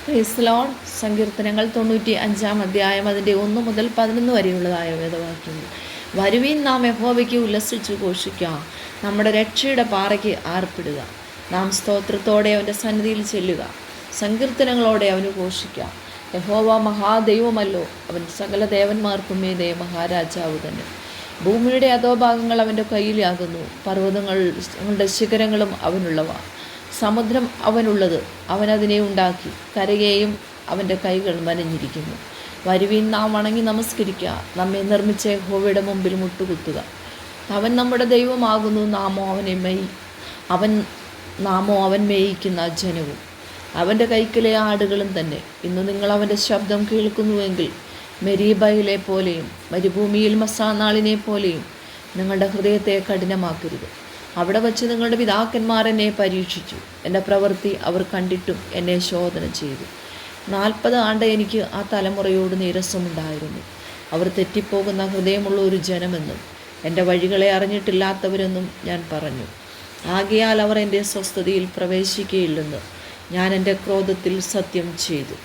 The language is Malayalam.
Praise Lord. സങ്കീർത്തനങ്ങൾ 95 അധ്യായം അതിൻ്റെ 1 മുതൽ 11 വരെയുള്ളതായ വേദവാക്യങ്ങൾ. വരുവീൻ നാം യഹോവയ്ക്ക് ഉല്ലസിച്ചു ഘോഷിക്കാം, നമ്മുടെ രക്ഷയുടെ പാറയ്ക്ക് ആർപ്പിടുക. നാം സ്തോത്രത്തോടെ അവൻ്റെ സന്നിധിയിൽ ചെല്ലുക, സങ്കീർത്തനങ്ങളോടെ അവന് ഘോഷിക്കാം. യഹോവ മഹാദൈവമല്ലോ, അവൻ സകല ദേവന്മാർക്കും മീതെ മഹാരാജാവ് തന്നെ. ഭൂമിയുടെ അധോഭാഗങ്ങൾ അവൻ്റെ കയ്യിലാകുന്നു, പർവ്വതങ്ങളുടെ ശിഖരങ്ങളും അവനുള്ളവ. സമുദ്രം അവനുള്ളത്, അവനതിനെ ഉണ്ടാക്കി, കരയെയും അവൻ്റെ കൈകൾ മനഞ്ഞിരിക്കുന്നു. വരുവീൻ നാം വണങ്ങി നമസ്കരിക്കുക, നമ്മെ നിർമ്മിച്ച യഹോവയുടെ മുമ്പിൽ മുട്ടുകുത്തുക. അവൻ നമ്മുടെ ദൈവമാകുന്നു, നാമോ അവൻ മേയിക്കുന്ന ജനവും അവൻ്റെ കൈക്കിലെ ആടുകളും തന്നെ. ഇന്ന് നിങ്ങൾ അവൻ്റെ ശബ്ദം കേൾക്കുന്നുവെങ്കിൽ മെരീബയിലെ പോലെയും മരുഭൂമിയിൽ മസാനാളിനെ പോലെയും നിങ്ങളുടെ ഹൃദയത്തെ കഠിനമാക്കരുത്. അവിടെ വച്ച് നിങ്ങളുടെ പിതാക്കന്മാർ എന്നെ പരീക്ഷിച്ചു, എൻ്റെ പ്രവൃത്തി അവർ കണ്ടിട്ടും എന്നെ ശോധന ചെയ്തു. 40 ആണ്ട് എനിക്ക് ആ തലമുറയോട് നീരസമുണ്ടായിരുന്നു. അവർ തെറ്റിപ്പോകുന്ന ഹൃദയമുള്ള ഒരു ജനമെന്നും എൻ്റെ വഴികളെ അറിഞ്ഞിട്ടില്ലാത്തവരെന്നും ഞാൻ പറഞ്ഞു. ആകയാൽ അവർ എൻ്റെ സ്വസ്ഥതയിൽ പ്രവേശിക്കുകയില്ലെന്ന് ഞാൻ എൻ്റെ ക്രോധത്തിൽ സത്യം ചെയ്തു.